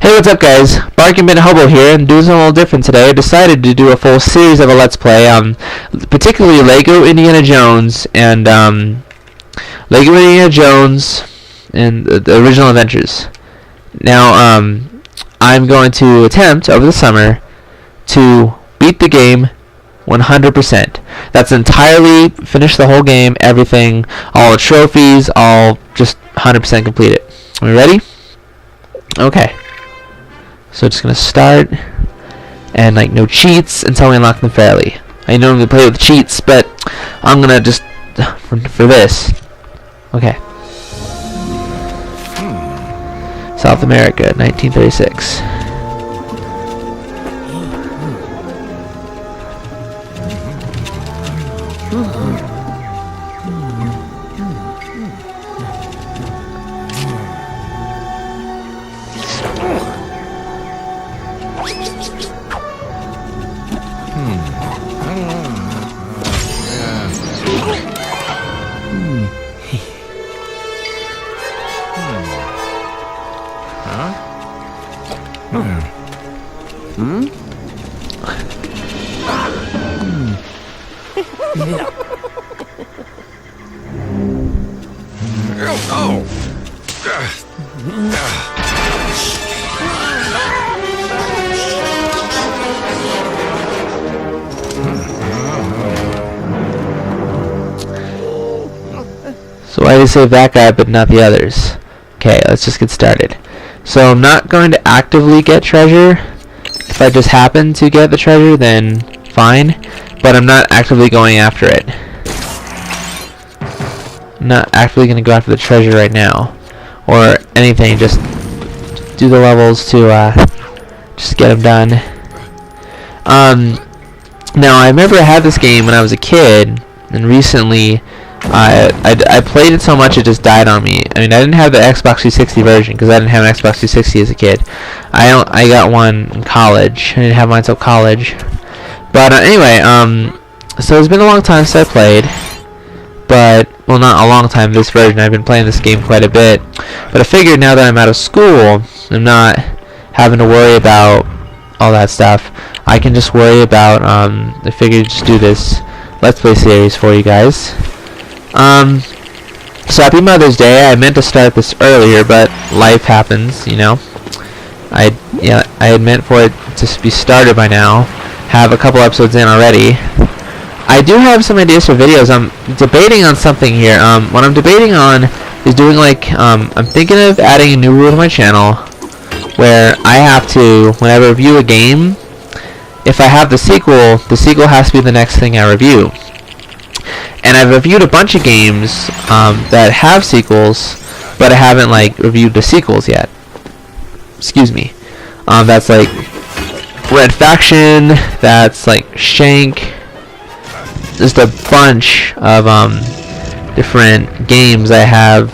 Hey, what's up guys? Barking Bin Hobo here, and doing something a little different today. I decided to do a full series of a Let's Play, particularly Lego Indiana Jones and Lego Indiana Jones and the original adventures. Now, I'm going to attempt over the summer to beat the game 100%. That's entirely finish the whole game, everything, all the trophies, all just 100% complete it. Are we ready? Okay. So just gonna start, and like no cheats until we unlock them fairly. I normally play with cheats, but I'm gonna just for this. Okay. South America, 1936. So why do you save that guy but not the others? Okay, let's just get started. So I'm not going to actively get treasure. If I just happen to get the treasure, then fine. But I'm not actively going after it. I'm not actively going to go after the treasure right now. Or anything, just do the levels to just get them done. Now I remember I had this game when I was a kid, and recently I played it so much it just died on me. I mean, I didn't have the Xbox 360 version because I didn't have an Xbox 360 as a kid. I got one in college. I didn't have mine until college. But anyway, so it's been a long time since I played. But, well, not a long time, this version. I've been playing this game quite a bit. But I figured now that I'm out of school, I'm not having to worry about all that stuff. I can just worry about, I figured just do this Let's Play series for you guys. So happy Mother's Day. I meant to start this earlier, but life happens, you know. I had meant for it to be started by now. Have a couple episodes in already. I do have some ideas for videos. I'm debating on something here. What I'm debating on is doing like, I'm thinking of adding a new rule to my channel where I have to, when I review a game, if I have the sequel has to be the next thing I review. And I've reviewed a bunch of games that have sequels, but I haven't like reviewed the sequels yet. Excuse me. That's like Red Faction. That's like Shank. Just a bunch of different games I have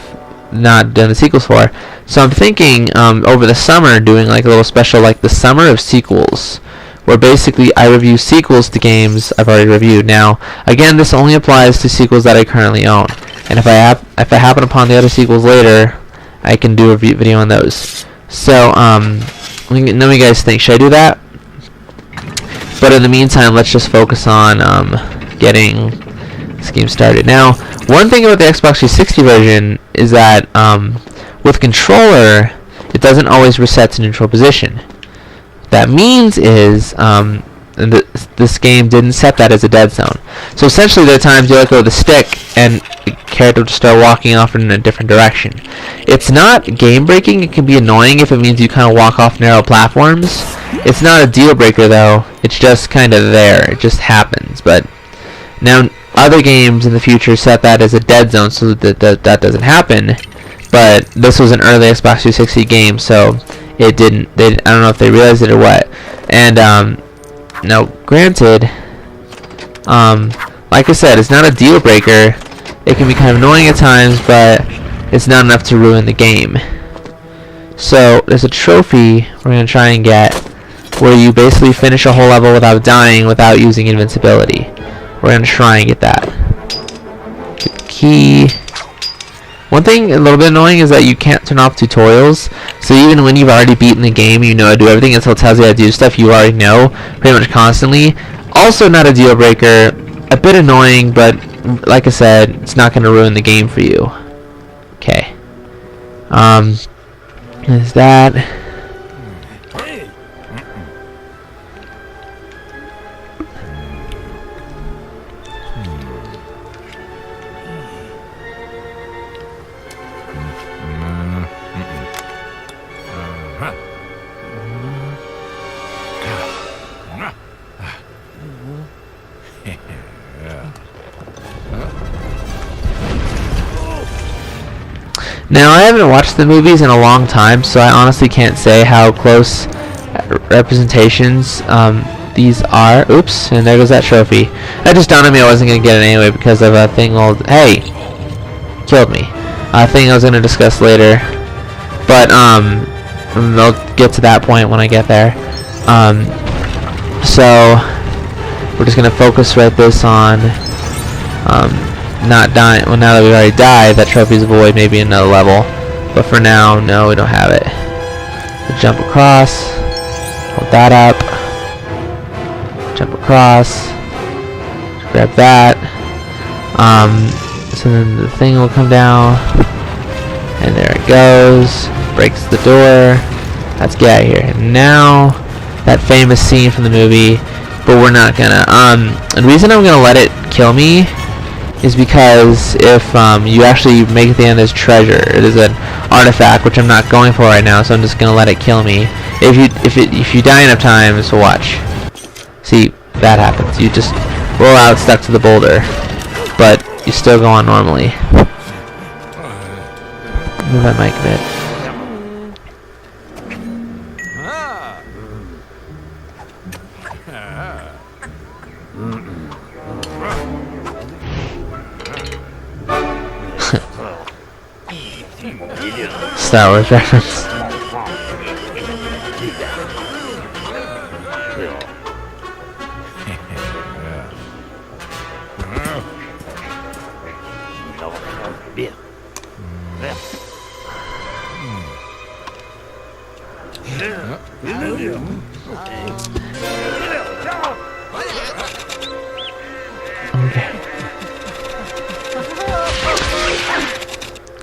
not done the sequels for. So I'm thinking over the summer doing like a little special, like the Summer of Sequels, where basically I review sequels to games I've already reviewed. Now, again, this only applies to sequels that I currently own, and if I happen upon the other sequels later, I can do a video on those. So, let me guys think. Should I do that? But in the meantime, let's just focus on getting this game started. Now, one thing about the Xbox 360 version is that with controller, it doesn't always reset to neutral position. That means is this game didn't set that as a dead zone. So essentially there are times you let go of the stick and the character will just start walking off in a different direction. It's not game breaking. It can be annoying if it means you kind of walk off narrow platforms. It's not a deal breaker though. It's just kind of there. It just happens. But now other games in the future set that as a dead zone so that doesn't happen. But this was an early Xbox 360 game, so it didn't. I don't know if they realized it or what. And now, granted, like I said, it's not a deal breaker. It can be kind of annoying at times, but it's not enough to ruin the game. So there's a trophy we're gonna try and get, where you basically finish a whole level without dying, without using invincibility. We're gonna try and get that. Get the key. One thing a little bit annoying is that you can't turn off tutorials. So even when you've already beaten the game, you know how to do everything, it still tells you how to do stuff you already know pretty much constantly. Also not a deal breaker. A bit annoying, but like I said, it's not going to ruin the game for you. Okay. Is that... Now, I haven't watched the movies in a long time, so I honestly can't say how close representations these are. Oops, and there goes that trophy. That just dawned on me I wasn't going to get it anyway because of a thing called... Hey! Killed me. A thing I was going to discuss later. But, I'll get to that point when I get there. So, we're just going to focus right this on... not dying. Well, now that we already died, that trophy's void, maybe another level. But for now, no, we don't have it. So jump across, hold that up, jump across, grab that. So then the thing will come down, and there it goes. Breaks the door. Let's get out of here. And now that famous scene from the movie, but we're not gonna. The reason I'm gonna let it kill me is because if you actually make it to the end as treasure, it is an artifact which I'm not going for right now, so I'm just gonna let it kill me. If you die enough times, watch. See, that happens. You just roll out stuck to the boulder, but you still go on normally. Move that mic a bit. Star Wars reference. Okay.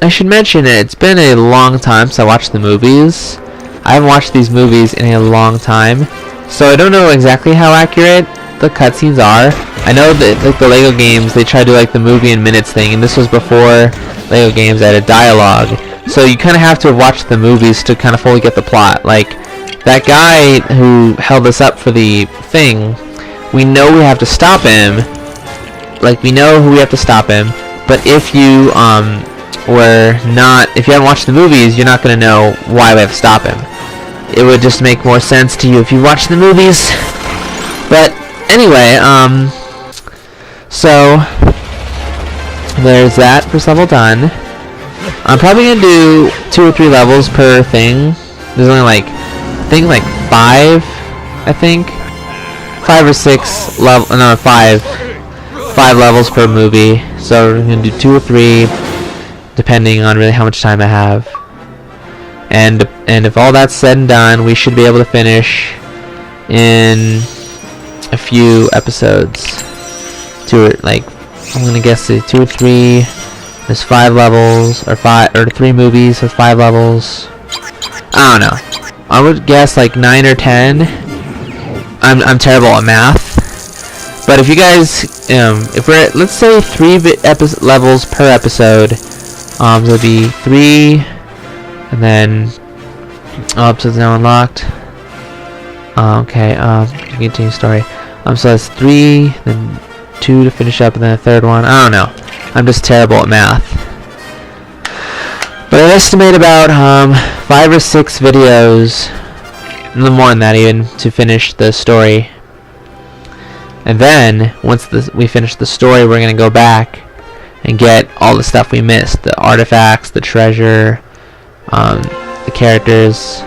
I should mention it's been a long time since I watched the movies. I haven't watched these movies in a long time, so I don't know exactly how accurate the cutscenes are. I know that like the Lego games, they try to do like the movie in minutes thing, and this was before Lego games added dialogue. So you kind of have to have watched the movies to kind of fully get the plot. Like that guy who held us up for the thing, we know we have to stop him. Like we know who we have to stop him, but if you if you haven't watched the movies, you're not going to know why we have to stop him. It would just make more sense to you if you watched the movies. But anyway, so there's that first level done. I'm probably going to do 2 or 3 levels per thing. There's only like, I think like 5, I think. 5 or 6 level, no, 5 levels per movie. So we're going to do 2 or 3. Depending on really how much time I have, and if all that's said and done, we should be able to finish in a few episodes. I'm gonna guess 2 or 3. There's 5 levels, or 3 movies with 5 levels. I don't know. I would guess like 9 or 10. I'm terrible at math, but if you guys, if we're at, let's say 3 levels per episode. So it'll be 3, and then episodes now unlocked. Okay, continue story. So that's 3, then 2 to finish up, and then a 3rd one. I don't know. I'm just terrible at math. But I estimate about 5 or 6 videos, no more than that even, to finish the story. And then once we finish the story, we're gonna go back and get all the stuff we missed, the artifacts, the treasure, the characters.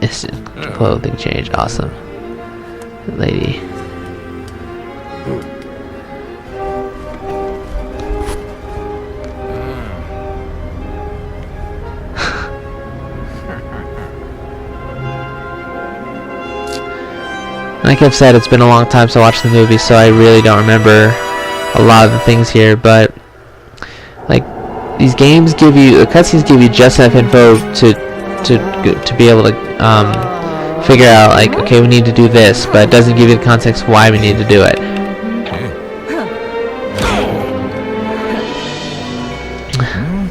Instant clothing change, awesome. Lady. Like I've said, it's been a long time since I watched the movie, so I really don't remember a lot of the things here, but like these games give you, the cutscenes give you just enough info to be able to figure out, like, okay, we need to do this, but it doesn't give you the context why we need to do it.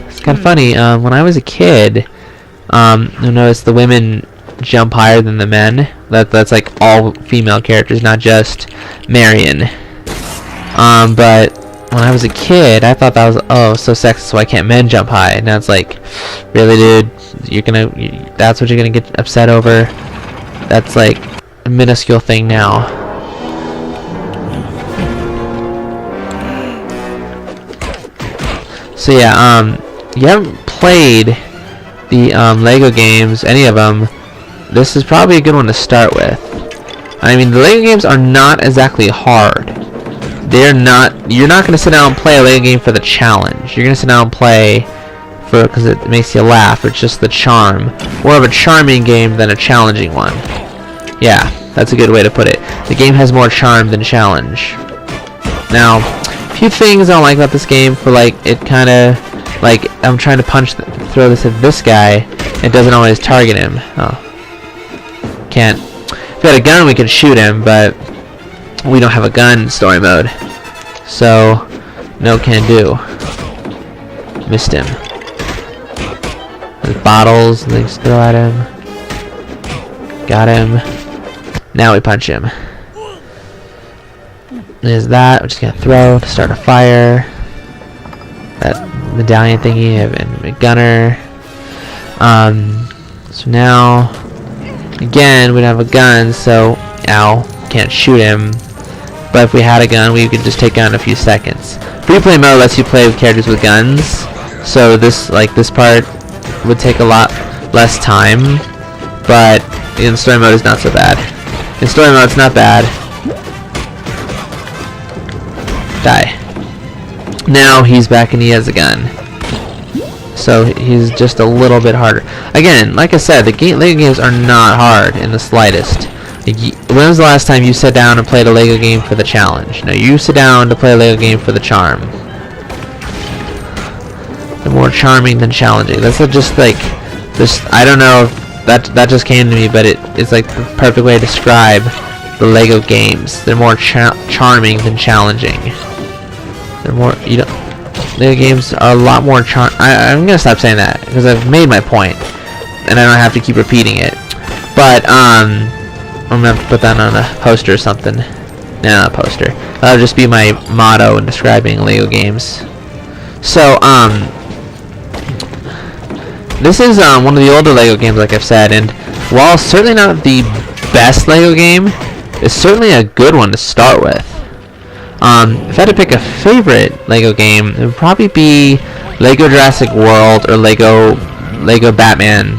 It's kind of funny. When I was a kid, you notice the women jump higher than the men. That's like all female characters, not just Marion. But when I was a kid, I thought that was so sexist. Why can't men jump high? Now it's like, really, dude? That's what you're gonna get upset over? That's like a minuscule thing now. So yeah, you haven't played the Lego games, any of them. This is probably a good one to start with. I mean, the Lego games are not exactly hard. You're not gonna sit down and play a Lego game for the challenge. You're gonna sit down and play because it makes you laugh. It's just the charm. More of a charming game than a challenging one. Yeah, that's a good way to put it. The game has more charm than challenge. Now, a few things I don't like about this game. For like, it kind of like I'm trying to throw this at this guy. It doesn't always target him. Oh, can't. If we had a gun, we could shoot him, but we don't have a gun in story mode, so no can do. Missed him. There's bottles and things to throw at him. Got him. Now we punch him. There's that. We're just gonna throw to start a fire. That medallion thingy and a gunner. So now, again, we don't have a gun, so ow, can't shoot him. But if we had a gun, we could just take out in a few seconds. Free play mode lets you play with characters with guns, so this part would take a lot less time. But in story mode, it's not so bad. In story mode, it's not bad. Die. Now he's back and he has a gun, so he's just a little bit harder. Again, like I said, the Lego games are not hard in the slightest. When was the last time you sat down and played a Lego game for the challenge? No, you sit down to play a Lego game for the charm. They're more charming than challenging. That's just like, I don't know if that just came to me, but it's like the perfect way to describe the Lego games. They're more charming than challenging. They're more, Lego games are a lot more I'm gonna stop saying that because I've made my point, and I don't have to keep repeating it. But I'm gonna have to put that on a poster or something. No, not a poster. That'll just be my motto in describing Lego games. So, this is one of the older Lego games, like I've said, and while certainly not the best Lego game, it's certainly a good one to start with. If I had to pick a favorite Lego game, it would probably be Lego Jurassic World or Lego Batman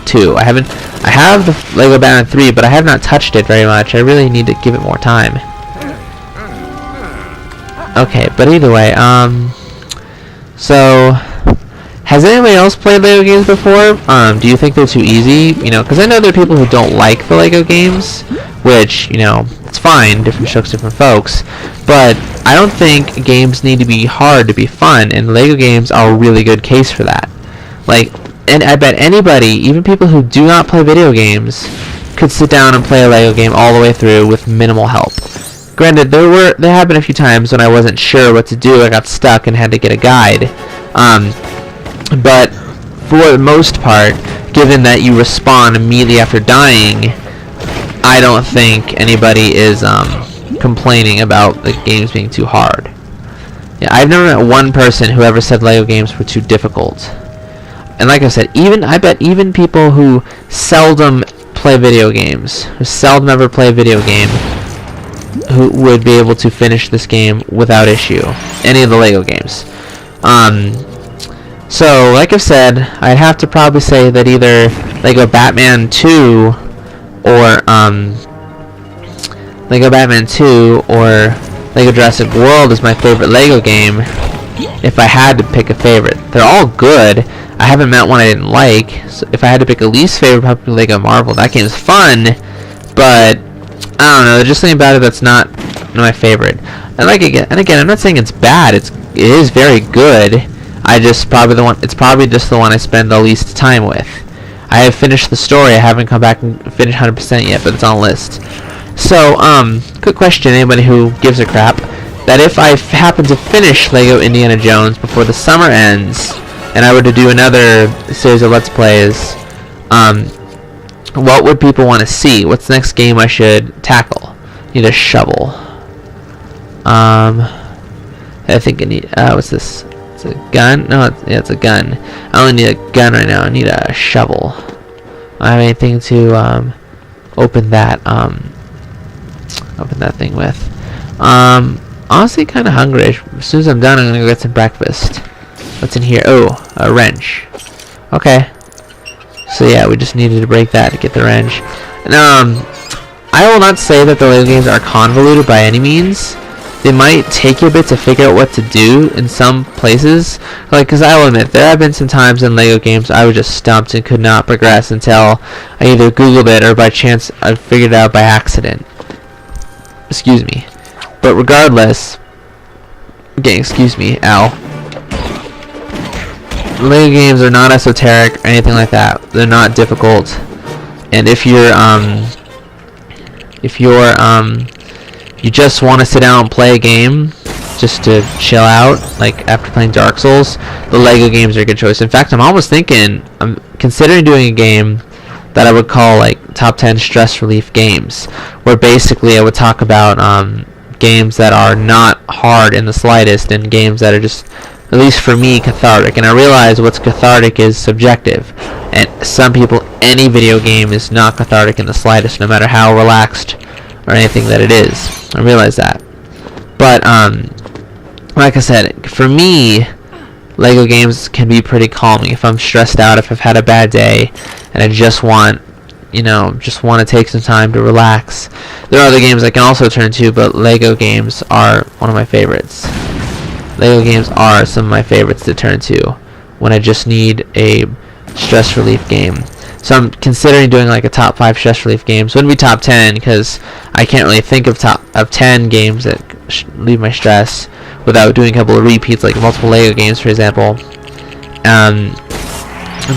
2. I have the Lego Batman 3, but I have not touched it very much. I really need to give it more time. Okay, but either way, so has anybody else played Lego games before? Do you think they're too easy? Because I know there are people who don't like the Lego games, which, it's fine, different strokes, different folks, but I don't think games need to be hard to be fun, and Lego games are a really good case for that. And I bet anybody, even people who do not play video games, could sit down and play a Lego game all the way through with minimal help. Granted, there have been a few times when I wasn't sure what to do, I got stuck and had to get a guide, But for the most part, given that you respawn immediately after dying, I don't think anybody is complaining about the games being too hard. Yeah, I've never met one person who ever said LEGO games were too difficult. And like I said, I bet even people who seldom play video games, who seldom ever play a video game, who would be able to finish this game without issue. Any of the LEGO games. So, like I've said, I'd have to probably say that either LEGO Batman 2 or LEGO Batman 2 or LEGO Jurassic World is my favorite LEGO game, if I had to pick a favorite. They're all good. I haven't met one I didn't like. So if I had to pick a least favorite, probably LEGO Marvel. That game's fun, but I don't know. There's just something about it that's not my favorite. I like it, and again, I'm not saying it's bad. It is very good. It's probably just the one I spend the least time with. I have finished the story. I haven't come back and finished 100% yet, but it's on the list. So, quick question, anybody who gives a crap, that if I happen to finish LEGO Indiana Jones before the summer ends, and I were to do another series of Let's Plays, what would people want to see? What's the next game I should tackle? Need a shovel. I think I need, what's this? It's a gun? No, it's a gun. I only need a gun right now. I need a shovel. I don't have anything to, open that thing with. Honestly, kind of hungry. As soon as I'm done, I'm gonna go get some breakfast. What's in here? Oh, a wrench. Okay. So yeah, we just needed to break that to get the wrench. And I will not say that the LEGO games are convoluted by any means. They might take you a bit to figure out what to do in some places. Like, because I will admit, there have been some times in LEGO games I was just stumped and could not progress until I either Googled it or by chance I figured it out by accident. Excuse me. But regardless, again, excuse me, ow. LEGO games are not esoteric or anything like that. They're not difficult. And if you just want to sit down and play a game just to chill out, like after playing Dark Souls, the LEGO games are a good choice. In fact, I'm considering doing a game that I would call like top 10 stress relief games, where basically I would talk about games that are not hard in the slightest and games that are just, at least for me, cathartic. And I realize what's cathartic is subjective, and some people, any video game is not cathartic in the slightest, no matter how relaxed or anything that it is. I realize that. But like I said, for me, LEGO games can be pretty calming. If I'm stressed out, if I've had a bad day, and I just want to take some time to relax. There are other games I can also turn to, but LEGO games are one of my favorites. LEGO games are some of my favorites to turn to when I just need a stress relief game. So I'm considering doing like a top 5 stress relief games. Wouldn't be top 10 because I can't really think of 10 games that leave my stress without doing a couple of repeats, like multiple LEGO games, for example.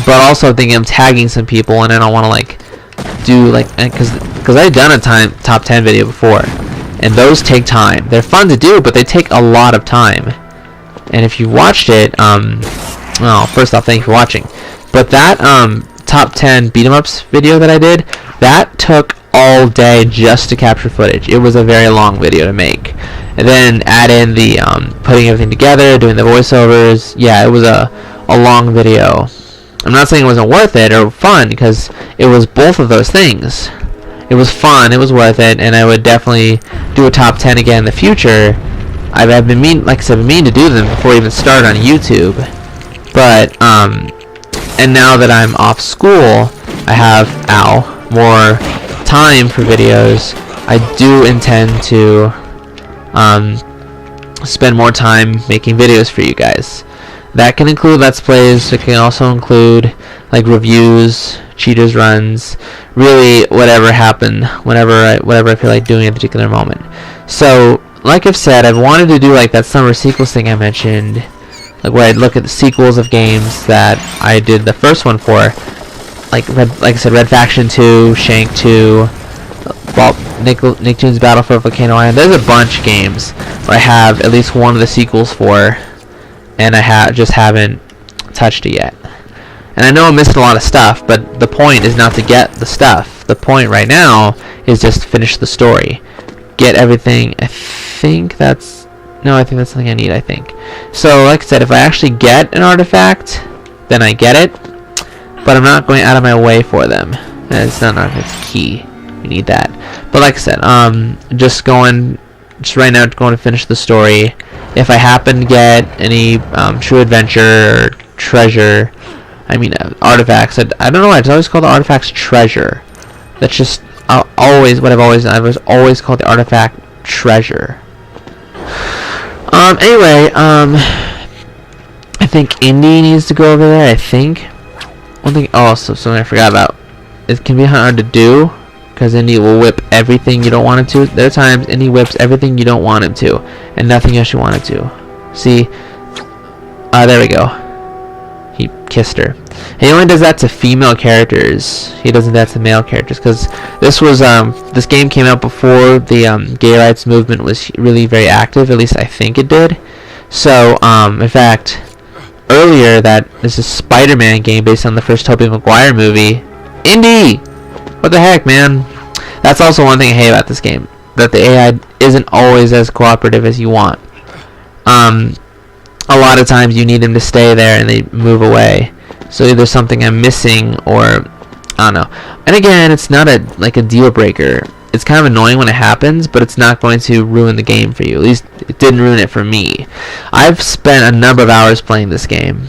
But also thinking of tagging some people, and I don't want to like do like, because I've done a top 10 video before, and those take time. They're fun to do, but they take a lot of time. And if you watched it, well, first off, thank you for watching. But that top 10 beat 'em ups video that I did, that took all day just to capture footage. It was a very long video to make. And then add in the putting everything together, doing the voiceovers. Yeah, it was a long video. I'm not saying it wasn't worth it or fun, because it was both of those things. It was fun, it was worth it, and I would definitely do a top 10 again in the future. I've been meaning to do them before I even start on YouTube. But and now that I'm off school, I have more time for videos. I do intend to spend more time making videos for you guys. That can include Let's Plays. It can also include like reviews, cheaters runs, really whatever happened, whatever I feel like doing at a particular moment. So, like I've said, I've wanted to do like that summer sequels thing I mentioned, like where I'd look at the sequels of games that I did the first one for, like I said, Red Faction 2, Shank 2, Nicktoons Battle for Volcano Island. There's a bunch of games where I have at least one of the sequels for. and I just haven't touched it yet. And I know I'm missing a lot of stuff, but the point is not to get the stuff. The point right now is just to finish the story. Get everything. I think that's something I need, I think. So, like I said, if I actually get an artifact, then I get it. But I'm not going out of my way for them. And it's not an artifact, it's key. We need that. But like I said, just right now going to finish the story. If I happen to get any true adventure or treasure, artifacts. I don't know why it's always called the artifacts treasure. That's just always what I've always called the artifact treasure. Anyway, I think Indy needs to go over there. I think. One thing. Oh, so something I forgot about. It can be hard to do because Indy will whip everything you don't want it to. There are times Indy whips everything you don't want him to, and nothing else you want it to. See? There we go. He kissed her. He only does that to female characters. He doesn't do that to male characters because this game came out before the gay rights movement was really very active. At least I think it did. So in fact, earlier this is a Spider-Man game based on the first Tobey Maguire movie. Indy, what the heck, man? That's also one thing I hate about this game, that the AI isn't always as cooperative as you want. A lot of times you need them to stay there and they move away. So either something I'm missing or I don't know. And again, it's not a deal breaker. It's kind of annoying when it happens, but it's not going to ruin the game for you. At least it didn't ruin it for me. I've spent a number of hours playing this game.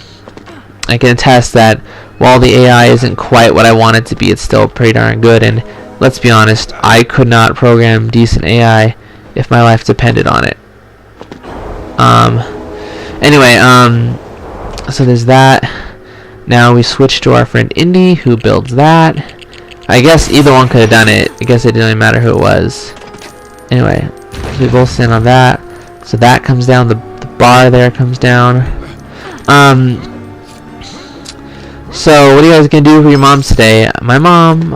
I can attest that while the AI isn't quite what I want it to be, it's still pretty darn good. And let's be honest, I could not program decent AI if my life depended on it. Anyway, so there's that. Now we switch to our friend Indy, who builds that. I guess either one could have done it. I guess it didn't really matter who it was. Anyway, so we both stand on that. So that comes down. The bar there comes down. So what are you guys gonna do for your moms today? My mom,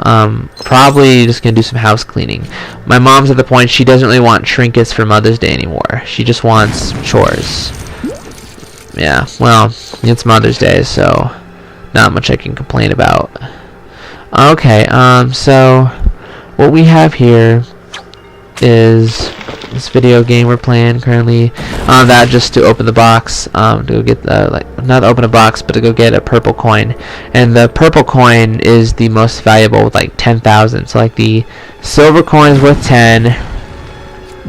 probably just gonna do some house cleaning. My mom's at the point she doesn't really want trinkets for Mother's Day anymore. She just wants chores. Yeah, well, it's Mother's Day, so not much I can complain about. Okay, so what we have here is this video game we're playing currently. That just to open the box, to go get not to open a box, but to go get a purple coin. And the purple coin is the most valuable with 10,000. So the silver coin is worth 10,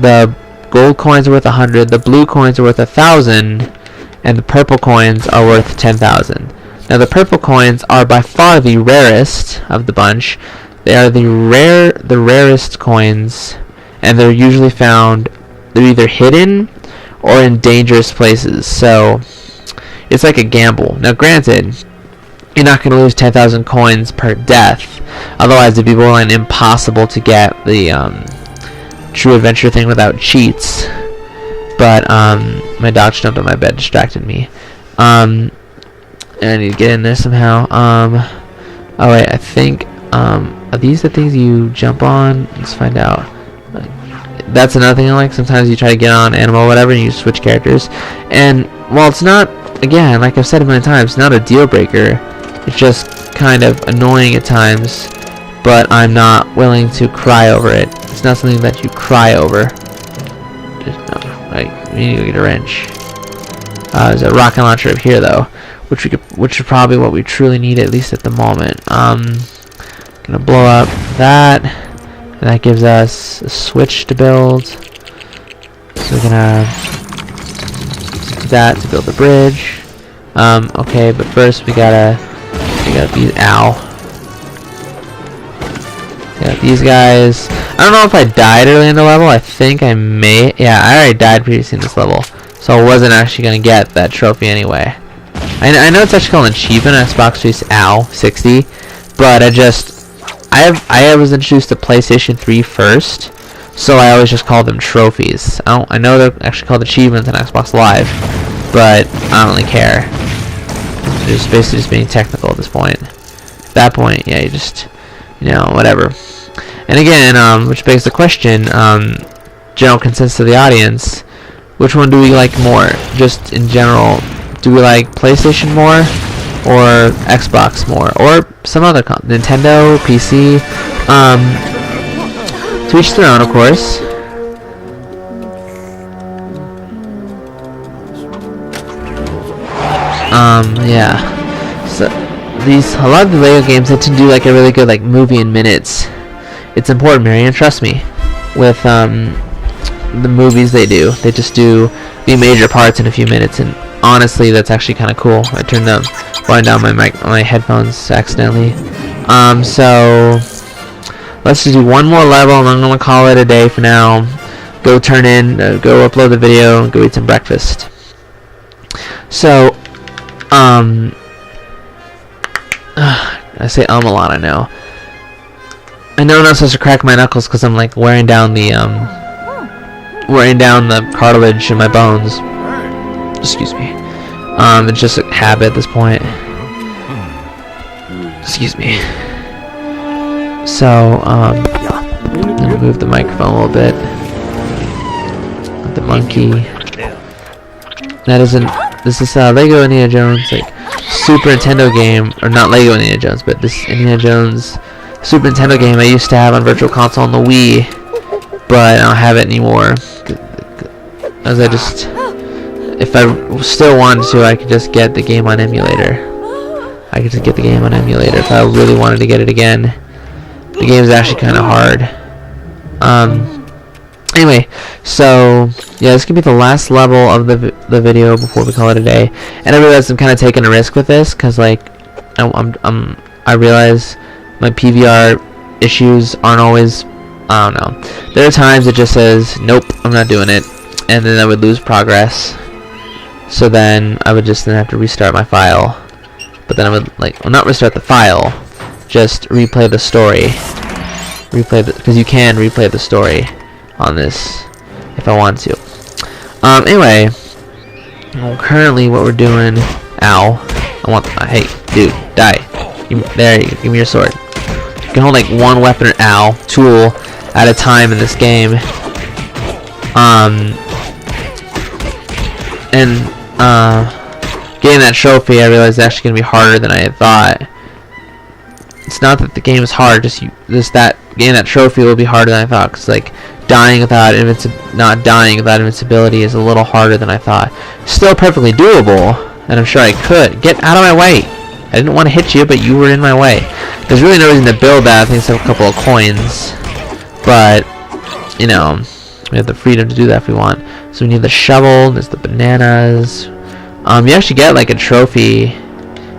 the gold coins are worth 100, the blue coins are worth 1,000, and the purple coins are worth 10,000. Now the purple coins are by far the rarest of the bunch. They are the rarest coins, and they're usually found, they're either hidden or in dangerous places. So it's like a gamble. Now granted, you're not going to lose 10,000 coins per death. Otherwise it'd be borderline impossible to get the true adventure thing without cheats. But my dog jumped on my bed, distracted me. And I need to get in there somehow. Oh wait, I think are these the things you jump on? Let's find out. That's another thing I like. Sometimes you try to get on animal or whatever and you switch characters. And while it's not, again, like I've said a million times, not a deal breaker, it's just kind of annoying at times, but I'm not willing to cry over it. It's not something that you cry over. We need to go get a wrench. There's a rocket launcher up here though, which is probably what we truly need, at least at the moment. Gonna blow up that, and that gives us a switch to build. So we're gonna do that to build the bridge. Okay, but first we gotta these. Ow. Yeah, these guys. I don't know if I died early in the level. I think I may. Yeah, I already died previously in this level, so I wasn't actually gonna get that trophy anyway. I know it's actually called an achievement on Xbox 360, but I was introduced to PlayStation 3 first, so I always just call them trophies. I know they're actually called achievements on Xbox Live, but I don't really care. They're just basically just being technical at this point. At that point, yeah, you just, whatever. And again, which begs the question, general consensus of the audience, which one do we like more? Just in general, Do we like PlayStation more, or Xbox more, or some other Nintendo, PC? To each their own, of course. Yeah. So a lot of the Lego games tend to do like a really good like movie in minutes. It's important, Marianne, trust me. With the movies they just do the major parts in a few minutes, and honestly, that's actually kind of cool. I turned the volume down my headphones accidentally. So let's just do one more level, and I'm gonna call it a day for now. Go turn in, go upload the video, and go eat some breakfast. So, I say a lot. I know I'm not supposed to crack my knuckles because I'm like wearing down the cartilage in my bones. Excuse me. It's just a habit at this point. Excuse me. So, I'm gonna move the microphone a little bit. The monkey. That isn't. This is Lego Indiana Jones, like Super Nintendo game, or not Lego Indiana Jones, but this Indiana Jones Super Nintendo game I used to have on Virtual Console on the Wii, but I don't have it anymore. As if I still wanted to, I could just get the game on emulator. If I really wanted to get it again. The game is actually kind of hard. Anyway, so yeah, this could be the last level of the video before we call it a day. And I realize I'm kind of taking a risk with this, cause like I realize my PVR issues aren't always. I don't know. There are times it just says nope, I'm not doing it, and then I would lose progress. So then I would just have to restart my file. But then I would not restart the file, just replay the story. Because you can replay the story on this if I want to. Anyway, currently what we're doing. Ow! Hey, dude, die! Give me your sword. You can hold like one weapon or tool at a time in this game. Getting that trophy, I realized is actually gonna be harder than I had thought. It's not that the game is hard, getting that trophy will be harder than I thought. Cause like not dying without invincibility is a little harder than I thought. Still perfectly doable, and I'm sure I could. Get out of my way! I didn't want to hit you, but you were in my way. There's really no reason to build that. I think it's a couple of coins, but you know, we have the freedom to do that if we want. So we need the shovel. There's the bananas. You actually get like a trophy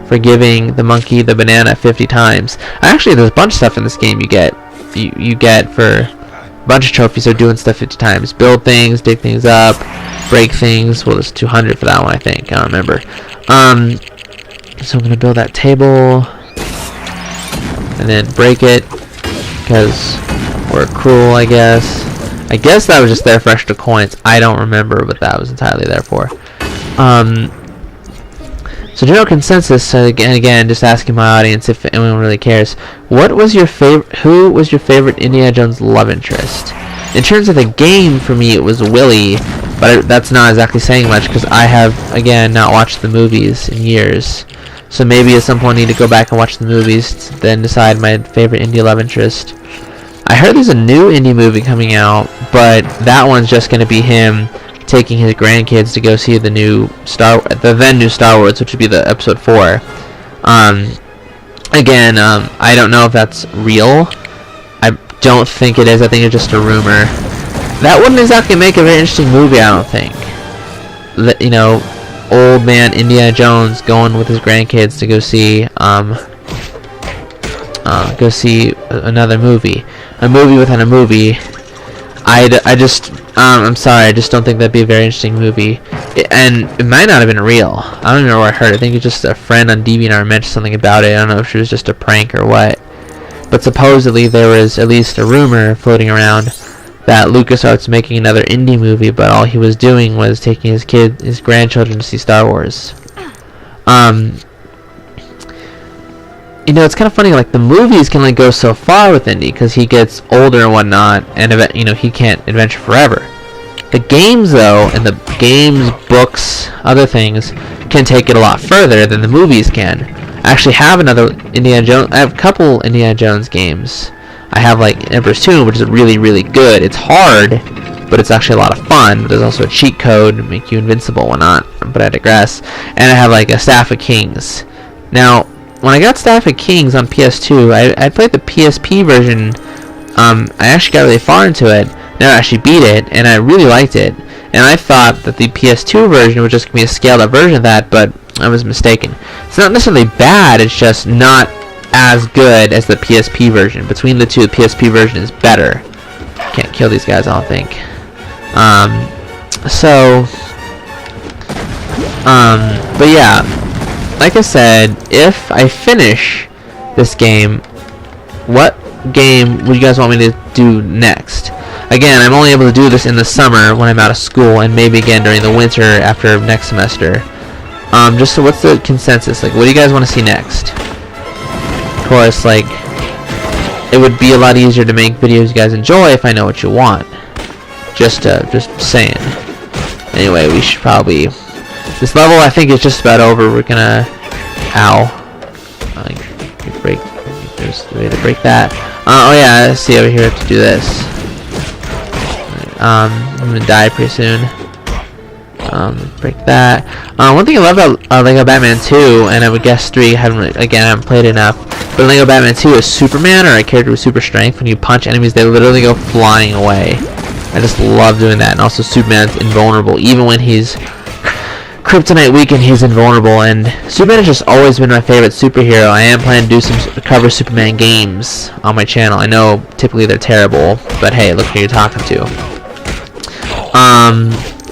for giving the monkey the banana 50 times. Actually, there's a bunch of stuff in this game you get for a bunch of trophies for doing stuff 50 times. Build things, dig things up, break things. Well, there's 200 for that one, I think. I don't remember. So I'm gonna build that table and then break it because we're cruel, I guess. I guess that was just there for extra coins. I don't remember what that was entirely there for. So general consensus, again, just asking my audience if anyone really cares. Who was your favorite Indiana Jones love interest? In terms of the game, for me, it was Willie, but that's not exactly saying much because I have, again, not watched the movies in years. So maybe at some point I need to go back and watch the movies to then decide my favorite indie love interest. I heard there's a new indie movie coming out, but that one's just going to be him taking his grandkids to go see the new then new Star Wars, which would be the episode 4. Again, I don't know if that's real. I don't think it is. I think it's just a rumor. That wouldn't exactly make a very interesting movie, I don't think. You know, old man Indiana Jones going with his grandkids to go see another movie. A movie within a movie. I'm sorry, I just don't think that'd be a very interesting movie. And it might not have been real. I don't even know where I heard it. I think it's just a friend on DeviantArt mentioned something about it. I don't know if it was just a prank or what. But supposedly there was at least a rumor floating around that LucasArts making another indie movie, but all he was doing was taking his grandchildren to see Star Wars. You know, it's kind of funny, like, the movies can only go so far with Indy, because he gets older and whatnot, and, you know, he can't adventure forever. The games, though, and the games, books, other things, can take it a lot further than the movies can. I actually have another Indiana Jones. I have a couple Indiana Jones games. I have like Emperor's Tomb, which is really, really good. It's hard, but it's actually a lot of fun. There's also a cheat code to make you invincible when not, but I digress. And I have like a Staff of Kings. Now, when I got Staff of Kings on PS2, I played the PSP version. I actually got really far into it. Never actually beat it, and I really liked it. And I thought that the PS2 version was just going to be a scaled-up version of that, but I was mistaken. It's not necessarily bad, it's just not as good as the PSP version. Between the two, the PSP version is better. Can't kill these guys, I don't think. But yeah, like I said, if I finish this game, what game would you guys want me to do next? Again, I'm only able to do this in the summer when I'm out of school, and maybe again during the winter after next semester. Just so what's the consensus? Like, what do you guys want to see next? Of course, like, it would be a lot easier to make videos you guys enjoy if I know what you want. Just saying. Anyway, we should probably... This level, I think, is just about over. We're gonna... Ow. There's a way to break that. Oh yeah, let's see over here to do this. I'm gonna die pretty soon. Break that. One thing I love about Lego Batman 2, and I would guess 3, I haven't played enough, but Lego Batman 2 is Superman, or a character with super strength. When you punch enemies, they literally go flying away. I just love doing that. And also Superman's invulnerable. Even when he's Kryptonite weakened, he's invulnerable. And Superman has just always been my favorite superhero. I am planning to do some cover Superman games on my channel. I know typically they're terrible, but hey, look who you're talking to.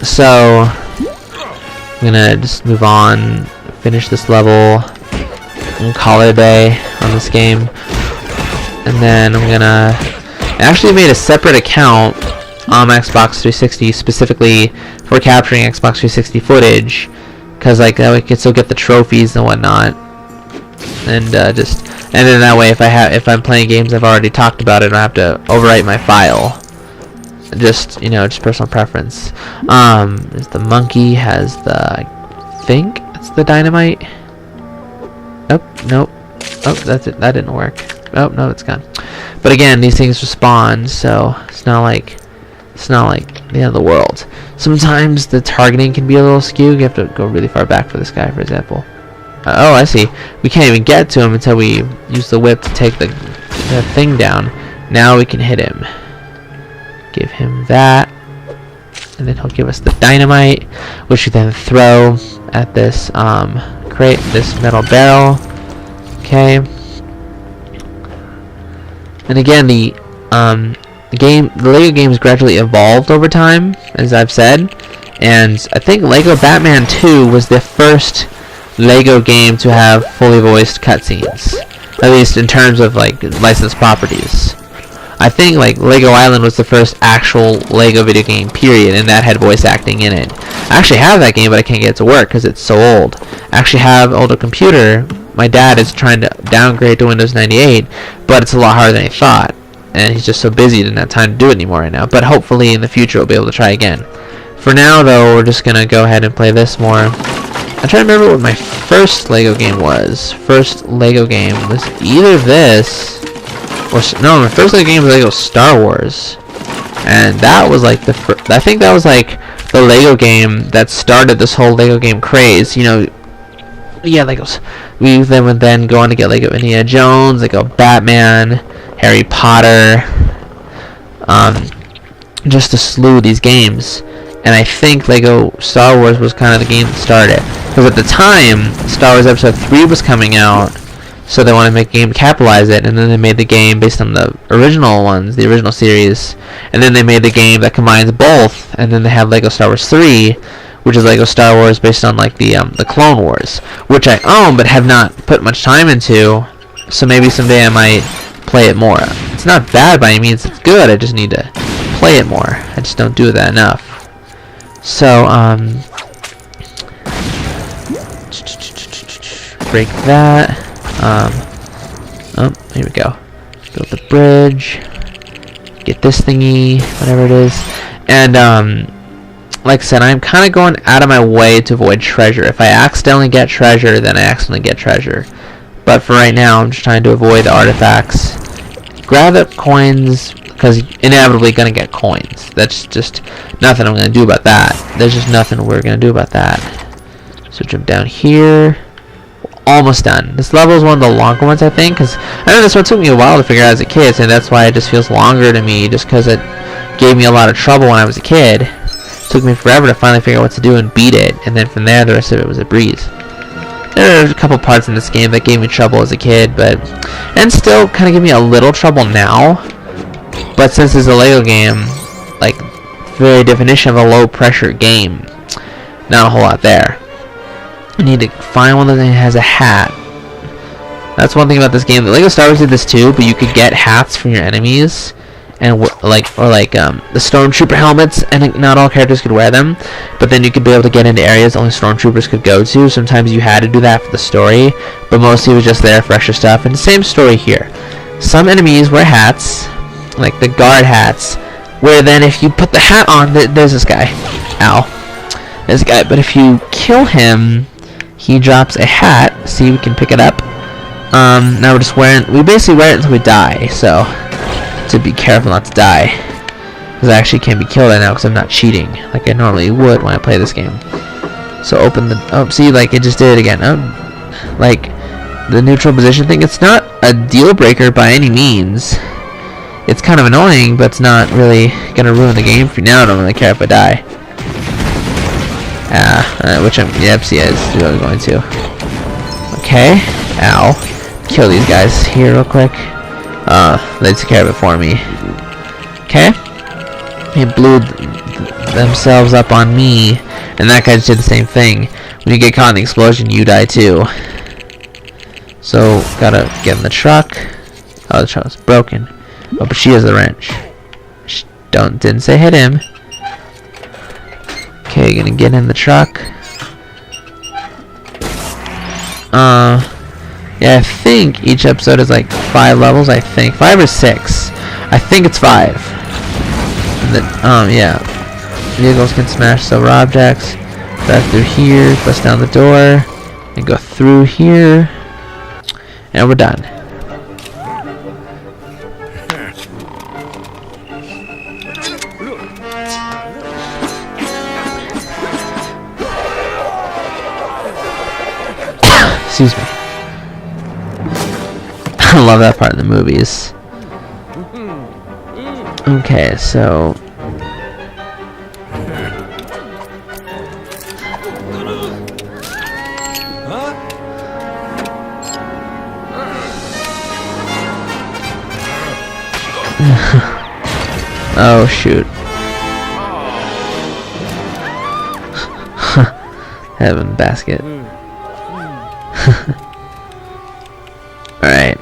So I'm gonna just move on, finish this level, and call it a day on this game. And then I'm gonna... I actually made a separate account on Xbox 360 specifically for capturing Xbox 360 footage, because like that way I could still get the trophies and whatnot. And then that way if I'm playing games I've already talked about it, I don't have to overwrite my file. Just, you know, just personal preference. Is the monkey has the, I think it's the dynamite. Oh, nope. Oh, that's it. That didn't work. Oh, no, it's gone. But again, these things respawn, so it's not like the end of the world. Sometimes the targeting can be a little skewed. You have to go really far back for this guy, for example. Oh, I see. We can't even get to him until we use the whip to take the thing down. Now we can hit him. Give him that, and then he'll give us the dynamite, which we then throw at this crate, this metal barrel. Okay. And again, the Lego games gradually evolved over time, as I've said, and I think Lego Batman 2 was the first Lego game to have fully voiced cutscenes, at least in terms of like licensed properties. I think like Lego Island was the first actual Lego video game, period, and that had voice acting in it. I actually have that game, but I can't get it to work because it's so old. I actually have an older computer. My dad is trying to downgrade to Windows 98, but it's a lot harder than he thought. And he's just so busy, he didn't have time to do it anymore right now. But hopefully in the future we'll be able to try again. For now, though, we're just going to go ahead and play this more. I'm trying to remember what my first Lego game was. First Lego game was either this... No, my first Lego game was Lego Star Wars, and that was like I think that was like the Lego game that started this whole Lego game craze. You know, yeah, Legos. We then would then go on to get Lego Indiana Jones, Lego Batman, Harry Potter, just a slew of these games. And I think Lego Star Wars was kind of the game that started, because at the time Star Wars Episode 3 was coming out. So they wanted to make a game to capitalize it, and then they made the game based on the original ones, the original series, and then they made the game that combines both, and then they have Lego Star Wars 3, which is Lego Star Wars based on like the Clone Wars, which I own but have not put much time into, so maybe someday I might play it more. It's not bad by any means, it's good, I just need to play it more. I just don't do that enough. So, break that. Oh, here we go. Build the bridge. Get this thingy, whatever it is. And, like I said, I'm kind of going out of my way to avoid treasure. If I accidentally get treasure, then I accidentally get treasure. But for right now, I'm just trying to avoid the artifacts. Grab the coins, because you're inevitably going to get coins. That's just nothing I'm going to do about that. There's just nothing we're going to do about that. So jump down here. Almost done. This level is one of the longer ones, I think, because I know this one took me a while to figure out as a kid, and that's why it just feels longer to me, just because it gave me a lot of trouble when I was a kid. It took me forever to finally figure out what to do and beat it, and then from there, the rest of it was a breeze. There are a couple parts in this game that gave me trouble as a kid, and still kind of give me a little trouble now. But since it's a Lego game, like, very definition of a low-pressure game, not a whole lot there. I need to find one that has a hat. That's one thing about this game. The Lego Star Wars did this too, but you could get hats from your enemies, and the Stormtrooper helmets, and not all characters could wear them. But then you could be able to get into areas only Stormtroopers could go to. Sometimes you had to do that for the story, but mostly it was just there for extra stuff. And the same story here. Some enemies wear hats, like the guard hats, where then if you put the hat on, there's this guy. Ow. This guy. But if you kill him, he drops a hat. See, we can pick it up. Now we basically wear it until we die, so to be careful not to die, because I actually can't be killed right now because I'm not cheating like I normally would when I play this game. So open the, see, like it just did it again. Like the neutral position thing, it's not a deal breaker by any means. It's kind of annoying, but it's not really gonna ruin the game for now. I don't really care if I die. Which I'm, yep, see, it's really going to. Okay, ow. Kill these guys here real quick. They took care of it for me. Okay. They blew themselves up on me, and that guy just did the same thing. When you get caught in the explosion, you die too. So, gotta get in the truck. Oh, the truck's broken. Oh, but she has the wrench. Didn't say hit him. Okay, gonna get in the truck. Yeah, I think each episode is like 5 levels, I think. 5 or 6. I think it's 5. And then, yeah. Vehicles can smash silver objects. Drive through here, bust down the door, and go through here. And we're done. Excuse me. I love that part in the movies. Okay, so oh shoot. Heaven basket. Alright.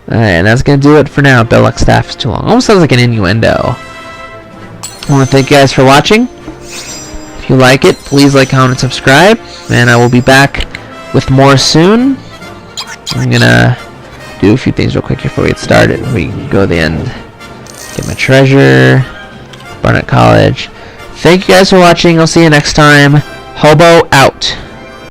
Alright, that's gonna do it for now. Belloc staff is too long. Almost sounds like an innuendo. I wanna thank you guys for watching. If you like it, please like, comment, subscribe. And I will be back with more soon. I'm gonna do a few things real quick before we get started. We can go to the end. Get my treasure. Barnett College. Thank you guys for watching. I'll see you next time. Hobo out.